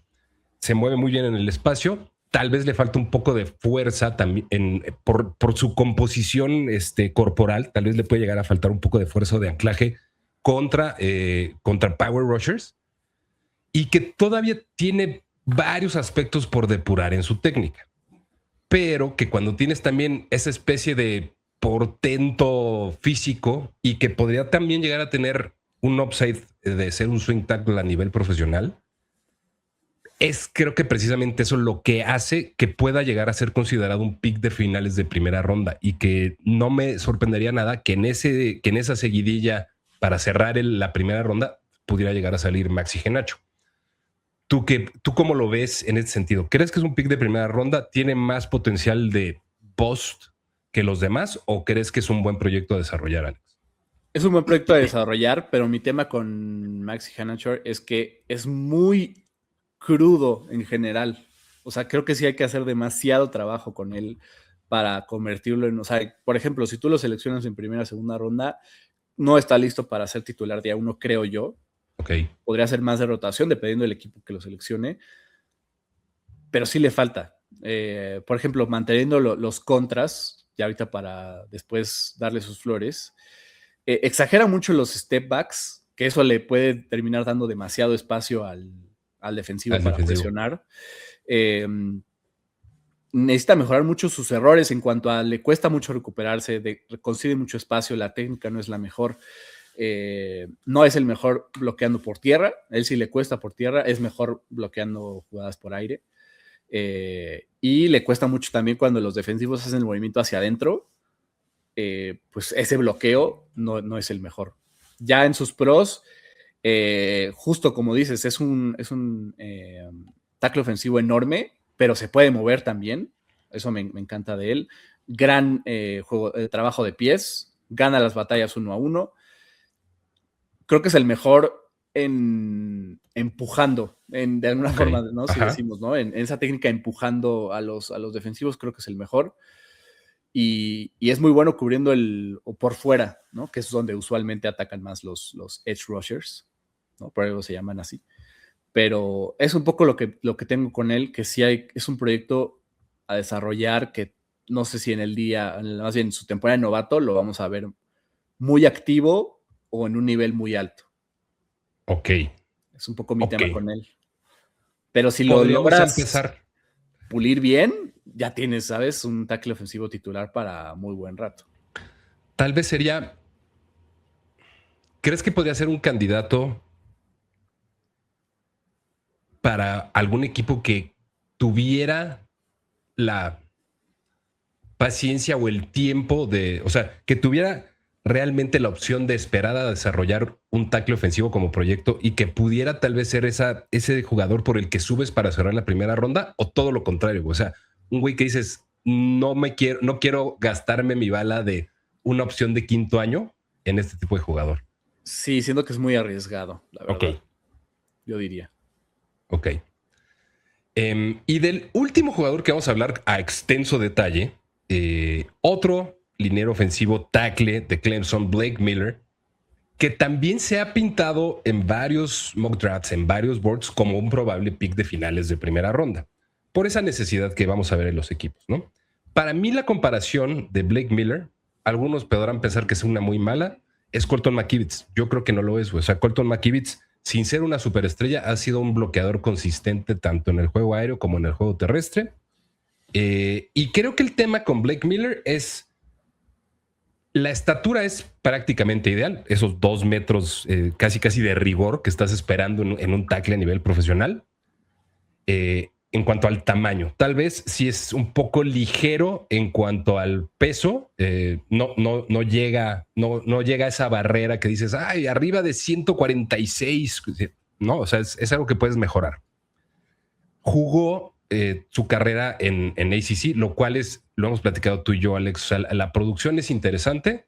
Se mueve muy bien en el espacio, tal vez le falta un poco de fuerza también por su composición corporal, tal vez le puede llegar a faltar un poco de fuerza o de anclaje contra Power Rushers, y que todavía tiene varios aspectos por depurar en su técnica, pero que cuando tienes también esa especie de portento físico y que podría también llegar a tener un upside de ser un swing tackle a nivel profesional, creo que precisamente eso lo que hace que pueda llegar a ser considerado un pick de finales de primera ronda, y que no me sorprendería nada que en esa seguidilla para cerrar la primera ronda pudiera llegar a salir Maxi Genacho. ¿Tú cómo lo ves en ese sentido? ¿Crees que es un pick de primera ronda? ¿Tiene más potencial de bust que los demás? ¿O crees que es un buen proyecto a desarrollar, Alex?
Es un buen proyecto a desarrollar, pero mi tema con Maxi Genacho es que es muy crudo en general. O sea, creo que sí hay que hacer demasiado trabajo con él para convertirlo en, o sea, por ejemplo, si tú lo seleccionas en primera o segunda ronda, no está listo para ser titular día 1, creo yo.
Ok.
Podría ser más de rotación, dependiendo del equipo que lo seleccione, pero sí le falta. Por ejemplo, manteniendo los contras, ya ahorita para después darle sus flores, exagera mucho los step backs, que eso le puede terminar dando demasiado espacio al defensivo
Al
para
defensivo.
presionar. Necesita mejorar mucho sus errores en cuanto a le cuesta mucho recuperarse, consigue mucho espacio, la técnica no es la mejor. No es el mejor bloqueando por tierra, él sí le cuesta por tierra, es mejor bloqueando jugadas por aire. Y le cuesta mucho también cuando los defensivos hacen el movimiento hacia adentro, pues ese bloqueo no es el mejor. Ya en sus pros, justo como dices, es un tackle ofensivo enorme, pero se puede mover también. Eso me encanta de él. Gran trabajo de pies, gana las batallas 1-1. Creo que es el mejor empujando, de alguna forma, ¿no? Si decimos, ¿no? En esa técnica empujando a los defensivos, creo que es el mejor. Y es muy bueno cubriendo o por fuera, ¿no? Que es donde usualmente atacan más los edge rushers, ¿no? Por algo se llaman así. Pero es un poco lo que tengo con él, que sí es un proyecto a desarrollar que no sé si más bien en su temporada de novato lo vamos a ver muy activo o en un nivel muy alto.
Ok.
Es un poco mi tema con él. Pero si lo
Podríamos
logras
empezar.
pulir bien, ya tienes, ¿sabes? Un tackle ofensivo titular para muy buen rato.
Tal vez sería... ¿Crees que podría ser un candidato para algún equipo que tuviera la paciencia o el tiempo o sea, que tuviera realmente la opción de esperar a desarrollar un tackle ofensivo como proyecto y que pudiera tal vez ser ese jugador por el que subes para cerrar la primera ronda, o todo lo contrario? O sea, un güey que dices, no quiero gastarme mi bala de una opción de quinto año en este tipo de jugador.
Sí, siento que es muy arriesgado, la verdad.
Ok.
Yo diría.
Ok. Y del último jugador que vamos a hablar a extenso detalle, otro liniero ofensivo tackle de Clemson, Blake Miller, que también se ha pintado en varios mock drafts, en varios boards, como un probable pick de finales de primera ronda, por esa necesidad que vamos a ver en los equipos, ¿no? Para mí, la comparación de Blake Miller, algunos podrán pensar que es una muy mala, es Colton McKivitz. Yo creo que no lo es, güey. O sea, Colton McKivitz, sin ser una superestrella, ha sido un bloqueador consistente tanto en el juego aéreo como en el juego terrestre. Y creo que el tema con Blake Miller es... La estatura es prácticamente ideal, esos 2 metros casi de rigor que estás esperando en un tackle a nivel profesional. En cuanto al tamaño, tal vez sí es un poco ligero en cuanto al peso, no llega a esa barrera que dices, ay, arriba de 146, no, o sea, es algo que puedes mejorar. Jugó su carrera en ACC, lo cual lo hemos platicado tú y yo, Alex, o sea, la producción es interesante.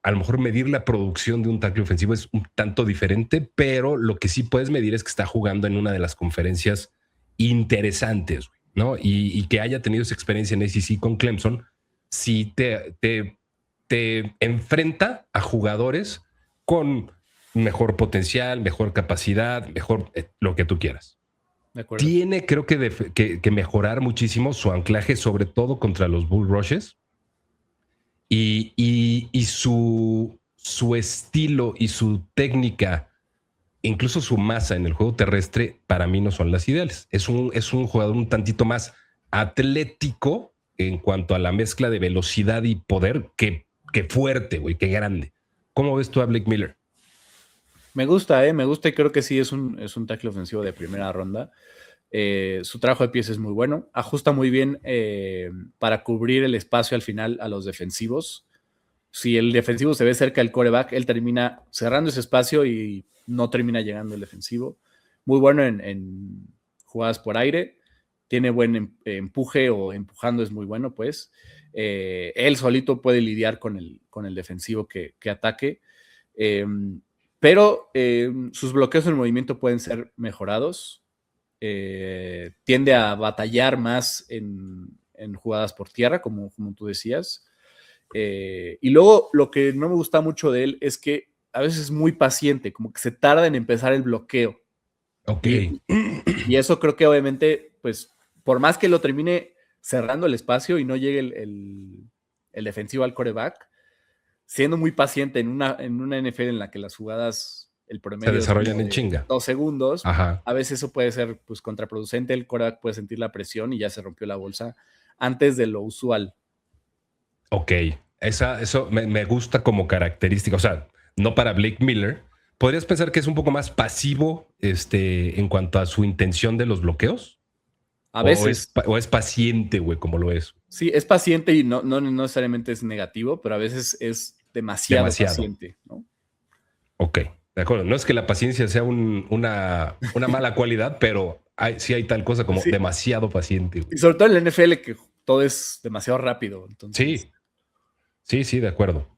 A lo mejor medir la producción de un tackle ofensivo es un tanto diferente, pero lo que sí puedes medir es que está jugando en una de las conferencias interesantes, ¿no? Y que haya tenido esa experiencia en ACC con Clemson, sí te enfrenta a jugadores con mejor potencial, mejor capacidad, mejor lo que tú quieras.
De acuerdo.
Tiene, creo que mejorar muchísimo su anclaje, sobre todo contra los bull rushes. Y su estilo y su técnica, incluso su masa en el juego terrestre, para mí no son las ideales. Es un jugador un tantito más atlético en cuanto a la mezcla de velocidad y poder que fuerte, güey, que grande. ¿Cómo ves tú a Blake Miller?
Me gusta y creo que sí es un tackle ofensivo de primera ronda. Su trabajo de pies es muy bueno, ajusta muy bien para cubrir el espacio al final a los defensivos. Si el defensivo se ve cerca del quarterback, él termina cerrando ese espacio y no termina llegando el defensivo. Muy bueno en jugadas por aire, tiene buen empuje o empujando es muy bueno, pues. Él solito puede lidiar con el defensivo que ataque. Pero sus bloqueos en el movimiento pueden ser mejorados. tiende a batallar más en jugadas por tierra, como tú decías. Y luego lo que no me gusta mucho de él es que a veces es muy paciente, como que se tarda en empezar el bloqueo.
Ok.
Y eso creo que obviamente, pues, por más que lo termine cerrando el espacio y no llegue el defensivo al quarterback, siendo muy paciente en una NFL en la que las jugadas, el promedio
se desarrollan en chinga.
2 segundos,
Ajá.
a veces eso puede ser pues contraproducente, el quarterback puede sentir la presión y ya se rompió la bolsa antes de lo usual.
Ok, eso me gusta como característica, o sea, no para Blake Miller. ¿Podrías pensar que es un poco más pasivo en cuanto a su intención de los bloqueos?
A veces.
¿O es paciente, güey, como lo es?
Sí, es paciente y no necesariamente es negativo, pero a veces es demasiado. Paciente, ¿no?
Ok, de acuerdo. No es que la paciencia sea una mala cualidad, pero sí hay tal cosa como demasiado paciente. Güey.
Y sobre todo en la NFL que todo es demasiado rápido. Entonces...
Sí, de acuerdo.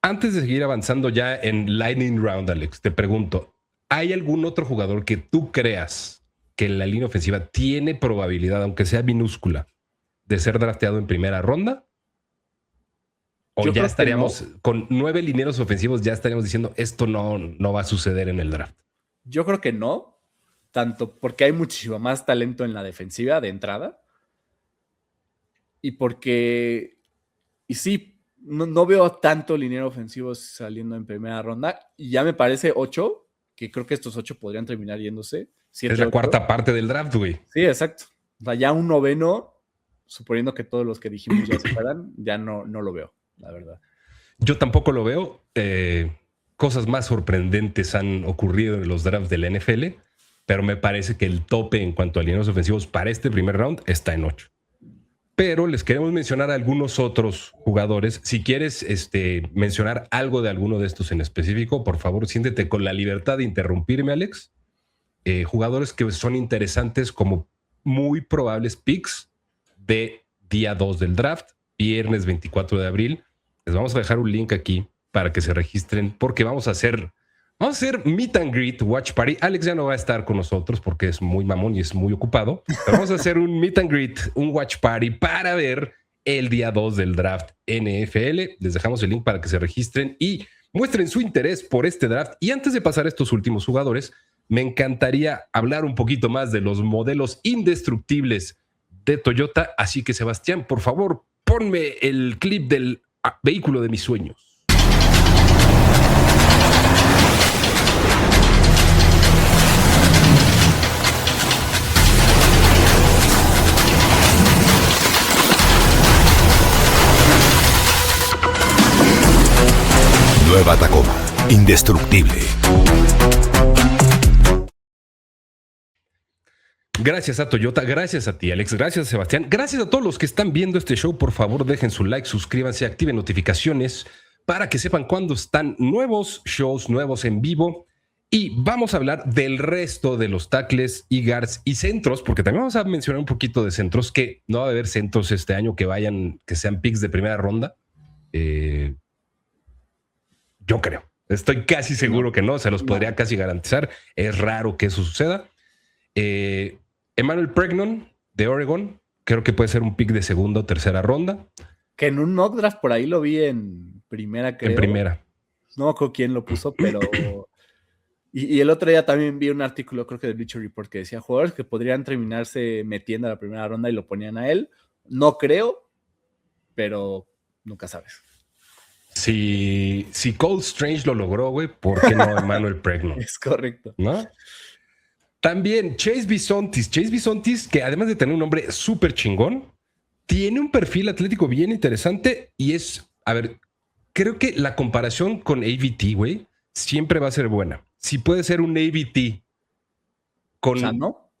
Antes de seguir avanzando ya en Lightning Round, Alex, te pregunto, ¿hay algún otro jugador que tú creas que en la línea ofensiva tiene probabilidad, aunque sea minúscula, de ser drafteado en primera ronda? ¿O ya estaríamos con 9 linieros ofensivos, ya estaríamos diciendo esto no va a suceder en el draft?
Yo creo que no, tanto porque hay muchísimo más talento en la defensiva de entrada y porque, y sí, no veo tanto liniero ofensivo saliendo en primera ronda y ya me parece 8, que creo que estos 8 podrían terminar yéndose. 7,
es la
8.
cuarta parte del draft, güey.
Sí, exacto. O sea, ya un noveno, suponiendo que todos los que dijimos ya se fueran, ya no lo veo, la verdad.
Yo tampoco lo veo. Cosas más sorprendentes han ocurrido en los drafts de la NFL, pero me parece que el tope en cuanto a linieros ofensivos para este primer round está en 8. Pero les queremos mencionar a algunos otros jugadores. Si quieres mencionar algo de alguno de estos en específico, por favor, siéntete con la libertad de interrumpirme, Alex. Jugadores que son interesantes como muy probables picks de día 2 del draft, viernes 24 de abril. Les vamos a dejar un link aquí para que se registren porque vamos a hacer meet and greet, watch party. Alex ya no va a estar con nosotros porque es muy mamón y es muy ocupado, pero vamos a hacer un meet and greet, un watch party para ver el día 2 del draft NFL. Les dejamos el link para que se registren y muestren su interés por este draft. Y antes de pasar a estos últimos jugadores, me encantaría hablar un poquito más de los modelos indestructibles de Toyota. Así que, Sebastián, por favor, ponme el clip del vehículo de mis sueños.
Nueva Tacoma, indestructible.
Gracias a Toyota, gracias a ti, Alex, gracias a Sebastián, gracias a todos los que están viendo este show. Por favor, dejen su like, suscríbanse, activen notificaciones para que sepan cuándo están nuevos shows, nuevos en vivo. Y vamos a hablar del resto de los tackles y guards y centros, porque también vamos a mencionar un poquito de centros, que no va a haber centros este año que sean picks de primera ronda. Yo creo. Estoy casi seguro que no. Se los podría casi garantizar. Es raro que eso suceda. Emmanuel Pregnon de Oregon. Creo que puede ser un pick de segunda o tercera ronda.
Que en un mock draft por ahí lo vi en primera, creo.
En primera.
No me acuerdo quién lo puso, pero... y el otro día también vi un artículo, creo que de Bleacher Report, que decía jugadores que podrían terminarse metiendo a la primera ronda y lo ponían a él. No creo, pero nunca sabes.
Si Cole Strange lo logró, güey, ¿por qué no Emmanuel Pregnon?
Es correcto.
¿No? También Chase Bisontis, que además de tener un nombre súper chingón, tiene un perfil atlético bien interesante y creo que la comparación con AVT, güey, siempre va a ser buena. Si puede ser un AVT con...
¿Sano?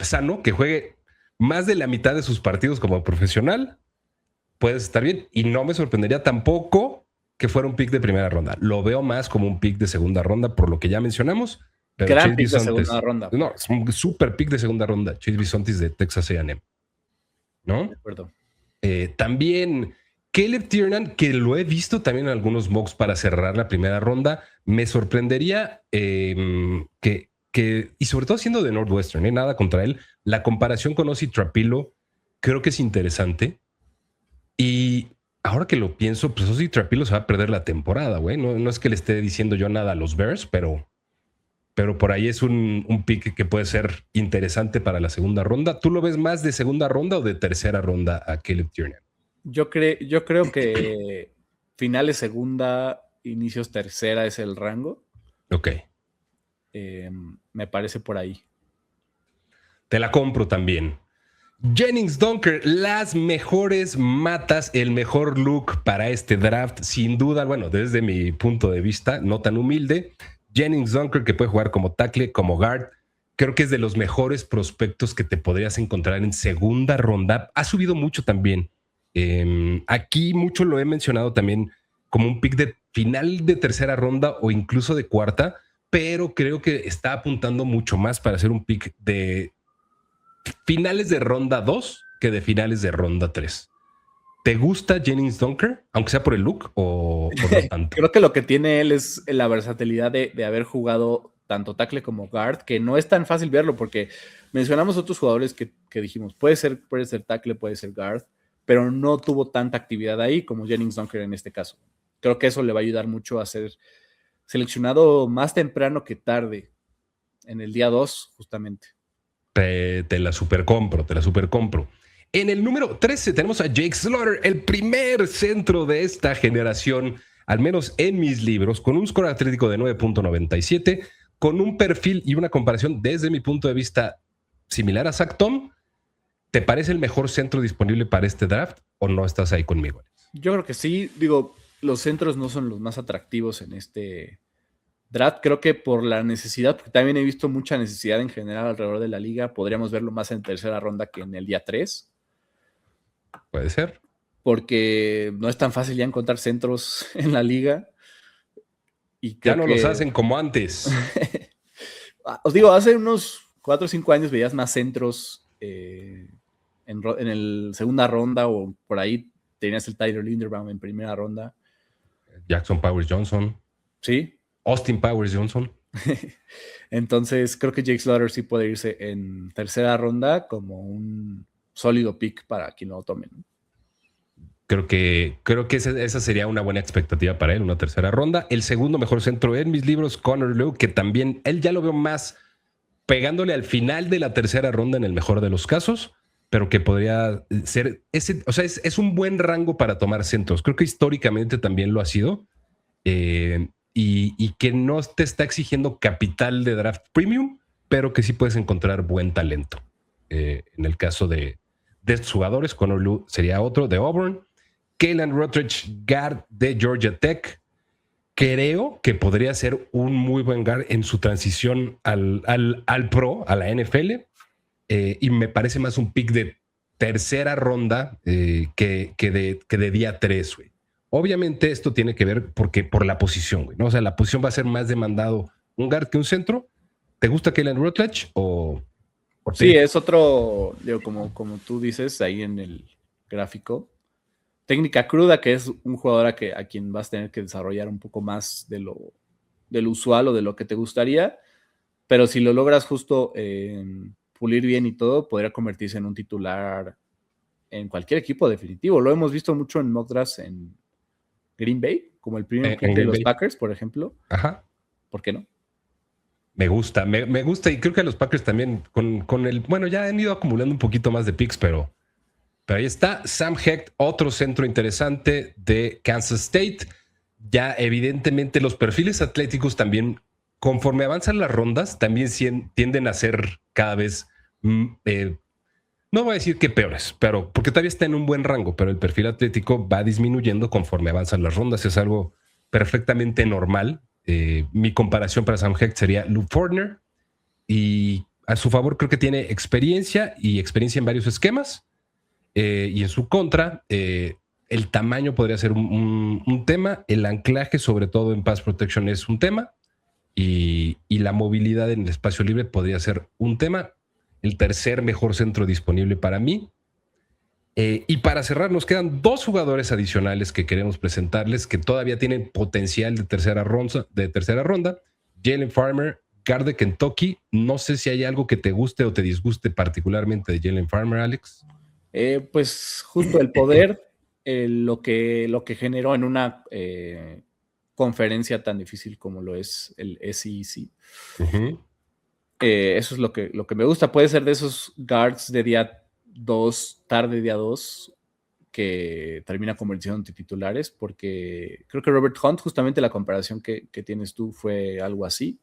Sano, que juegue más de la mitad de sus partidos como profesional, puedes estar bien. Y no me sorprendería tampoco que fuera un pick de primera ronda. Lo veo más como un pick de segunda ronda, por lo que ya mencionamos. Pero
gran pick de segunda ronda.
No, es un super pick de segunda ronda. Chase Bisontis de Texas A&M. ¿No?
De acuerdo.
También Caleb Tiernan, que lo he visto también en algunos mocks para cerrar la primera ronda. Me sorprendería que y sobre todo siendo de Northwestern, nada contra él, la comparación con Ozzy Trapilo creo que es interesante. Y ahora que lo pienso, pues Ozzy Trapilo se va a perder la temporada, güey. No es que le esté diciendo yo nada a los Bears, pero por ahí es un pick que puede ser interesante para la segunda ronda. ¿Tú lo ves más de segunda ronda o de tercera ronda a Caleb Tiernan?
Yo creo que finales segunda, inicios tercera es el rango.
Ok.
Me parece por ahí.
Te la compro también. Jennings Dunker, las mejores matas, el mejor look para este draft, sin duda, bueno, desde mi punto de vista, no tan humilde. Jennings Dunker, que puede jugar como tackle, como guard, creo que es de los mejores prospectos que te podrías encontrar en segunda ronda. Ha subido mucho también. Aquí mucho lo he mencionado también como un pick de final de tercera ronda o incluso de cuarta, pero creo que está apuntando mucho más para ser un pick de finales de ronda 2 que de finales de ronda 3. ¿Te gusta Jennings Dunker, aunque sea por el look o no tanto?
Creo que lo que tiene él es la versatilidad de haber jugado tanto tackle como guard, que no es tan fácil verlo porque mencionamos otros jugadores que dijimos, puede ser tackle, puede ser guard, pero no tuvo tanta actividad ahí como Jennings Dunker en este caso. Creo que eso le va a ayudar mucho a ser seleccionado más temprano que tarde, en el día 2 justamente.
Te la super compro. En el número 13 tenemos a Jake Slaughter, el primer centro de esta generación, al menos en mis libros, con un score atlético de 9.97, con un perfil y una comparación desde mi punto de vista similar a Zach Tom. ¿Te parece el mejor centro disponible para este draft o no estás ahí conmigo?
Yo creo que sí. Digo, los centros no son los más atractivos en este draft. Creo que por la necesidad, porque también he visto mucha necesidad en general alrededor de la liga, podríamos verlo más en tercera ronda que en el día 3.
Puede ser.
Porque no es tan fácil ya encontrar centros en la liga. Y
ya no los hacen como antes.
Os digo, hace unos 4 o 5 años veías más centros en el segunda ronda o por ahí tenías el Tyler Linderbaum en primera ronda.
Jackson Powers Johnson.
Sí.
Austin Powers Johnson.
Entonces creo que Jake Slaughter sí puede irse en tercera ronda como un sólido pick para quien lo tome, ¿no?
Creo que esa sería una buena expectativa para él, una tercera ronda. El segundo mejor centro en mis libros, Connor Lew, que también él ya lo veo más pegándole al final de la tercera ronda en el mejor de los casos, pero que podría ser es un buen rango para tomar centros. Creo que históricamente también lo ha sido. Y que no te está exigiendo capital de draft premium, pero que sí puedes encontrar buen talento. En el caso de estos jugadores, Connor Lew sería otro de Auburn. Kalen Rutledge, guard de Georgia Tech. Creo que podría ser un muy buen guard en su transición al pro, a la NFL. Y me parece más un pick de tercera ronda que de día 3, güey. Obviamente esto tiene que ver por la posición, güey, ¿no? O sea, la posición va a ser más demandado un guard que un centro. ¿Te gusta Kalen Rutledge o
sí, es otro, digo, como tú dices ahí en el gráfico, técnica cruda, que es un jugador a quien vas a tener que desarrollar un poco más de lo usual o de lo que te gustaría, pero si lo logras justo pulir bien y todo, podría convertirse en un titular en cualquier equipo definitivo. Lo hemos visto mucho en mock drafts en Green Bay, como el primer pick de los Packers, por ejemplo.
Ajá.
¿Por qué no?
Me gusta y creo que los Packers también con el... Bueno, ya han ido acumulando un poquito más de picks, pero ahí está Sam Hecht, otro centro interesante de Kansas State. Ya evidentemente los perfiles atléticos también, conforme avanzan las rondas, también tienden a ser cada vez... no voy a decir que peores, pero porque todavía está en un buen rango, pero el perfil atlético va disminuyendo conforme avanzan las rondas. Es algo perfectamente normal. Mi comparación para Sam Hecht sería Lou Fortner, y a su favor creo que tiene experiencia en varios esquemas, y en su contra el tamaño podría ser un tema, el anclaje sobre todo en pass protection es un tema, y la movilidad en el espacio libre podría ser un tema. El tercer mejor centro disponible para mí. Y para cerrar, nos quedan 2 jugadores adicionales que queremos presentarles que todavía tienen potencial de tercera ronda. Jalen Farmer guard de Kentucky. No sé si hay algo que te guste o te disguste particularmente de Jalen Farmer, Alex.
Pues justo el poder, lo que generó en una conferencia tan difícil como lo es el SEC.
Uh-huh.
Eso es lo que me gusta. Puede ser de esos guards de día 2, tarde día 2, que termina convirtiendo en titulares, porque creo que Robert Hunt, justamente la comparación que tienes tú fue algo así.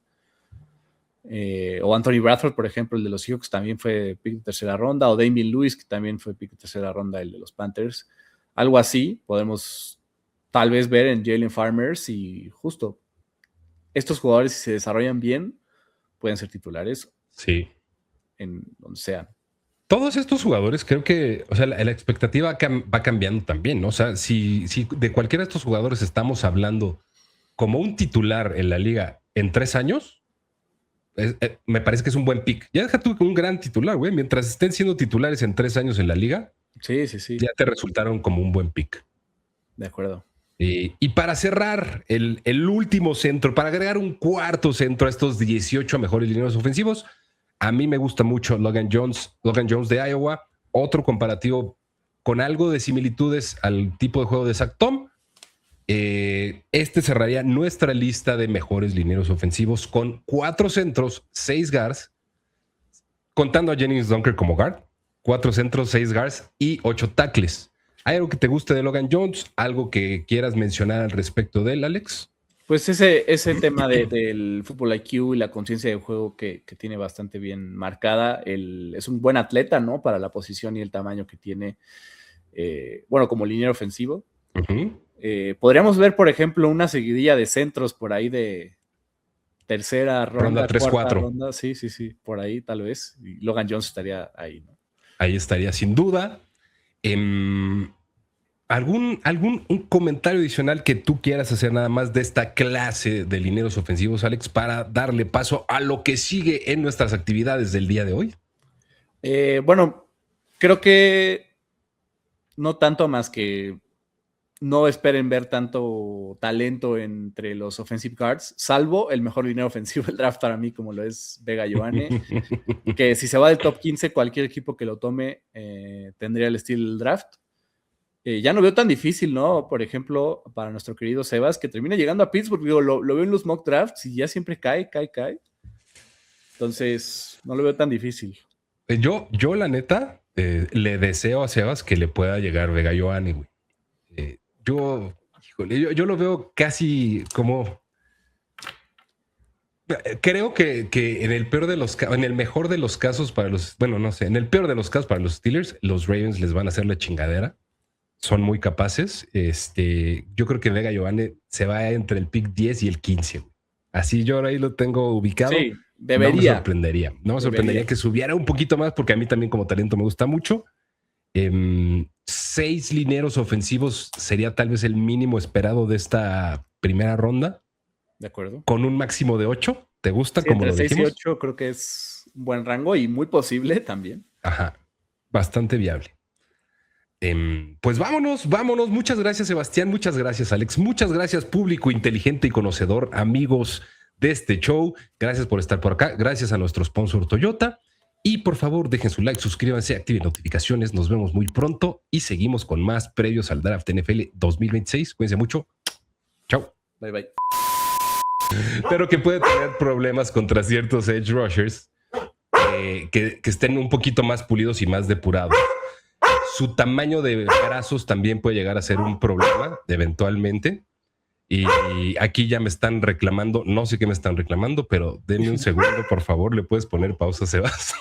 O Anthony Bradford, por ejemplo, el de los Seahawks, también fue pick de tercera ronda, o Damien Lewis, que también fue pick de tercera ronda, el de los Panthers. Algo así podemos tal vez ver en Jalen Farmers, y justo estos jugadores, si se desarrollan bien, pueden ser titulares.
Sí.
En donde sea.
Todos estos jugadores, creo que, o sea, la expectativa va cambiando también, ¿no? O sea, si de cualquiera de estos jugadores estamos hablando como un titular en la liga en 3 años, me parece que es un buen pick. Ya deja tú un gran titular, güey. Mientras estén siendo titulares en 3 años en la liga,
sí.
Ya te resultaron como un buen pick.
De acuerdo.
Y para cerrar, el último centro, para agregar un cuarto centro a estos 18 mejores linieros ofensivos, a mí me gusta mucho Logan Jones de Iowa. Otro comparativo con algo de similitudes al tipo de juego de Zach Tom. Este cerraría nuestra lista de mejores linieros ofensivos con 4 centros, 6 guards, contando a Jennings Dunker como guard. 4 centros, 6 guards y 8 tackles. ¿Hay algo que te guste de Logan Jones? ¿Algo que quieras mencionar al respecto de él, Alex?
Pues ese tema del fútbol IQ y la conciencia de juego que tiene bastante bien marcada. Es un buen atleta, ¿no? Para la posición y el tamaño que tiene, como liniero ofensivo.
Uh-huh.
Podríamos ver, por ejemplo, una seguidilla de centros por ahí de tercera ronda
3-4.
Cuarta ronda. Sí, por ahí tal vez. Y Logan Jones estaría ahí, ¿no?
Ahí estaría sin duda. ¿Un comentario adicional que tú quieras hacer nada más de esta clase de linieros ofensivos, Alex, para darle paso a lo que sigue en nuestras actividades del día de hoy?
Creo que no tanto, más que no esperen ver tanto talento entre los offensive guards, salvo el mejor liniero ofensivo del draft para mí, como lo es Vega Ioane, que si se va del top 15, cualquier equipo que lo tome tendría el estilo del draft. Ya no veo tan difícil, ¿no? Por ejemplo, para nuestro querido Sebas, que termina llegando a Pittsburgh. Digo, lo veo en los mock drafts y ya siempre cae. Entonces, no lo veo tan difícil.
Yo la neta, le deseo a Sebas que le pueda llegar Vega Ioane, güey. Yo lo veo casi como... Creo que en el peor de los en el mejor de los casos para los... Bueno, no sé. En el peor de los casos para los Steelers, los Ravens les van a hacer la chingadera. Son muy capaces. Yo creo que Vega Ioane se va entre el pick 10 y el 15. Así yo ahí lo tengo ubicado.
Sí, debería.
No me sorprendería que subiera un poquito más, porque a mí también como talento me gusta mucho. 6 linieros ofensivos sería tal vez el mínimo esperado de esta primera ronda.
De acuerdo.
Con un máximo de 8. ¿Te gusta?
Sí,
como
entre
lo
6
dijimos?
y 8 creo que es un buen rango y muy posible también.
Ajá. Bastante viable. Pues vámonos. Muchas gracias, Sebastián. Muchas gracias, Alex. Muchas gracias, público inteligente y conocedor, amigos de este show. Gracias por estar por acá. Gracias a nuestro sponsor Toyota. Y por favor, dejen su like, suscríbanse, activen notificaciones. Nos vemos muy pronto y seguimos con más previos al Draft NFL 2026. Cuídense mucho. Chao.
Bye.
Pero que puede tener problemas contra ciertos edge rushers que estén un poquito más pulidos y más depurados. Su tamaño de brazos también puede llegar a ser un problema eventualmente. Y aquí ya me están reclamando, no sé qué me están reclamando, pero denme un segundo, por favor. ¿Le puedes poner pausa, Sebas?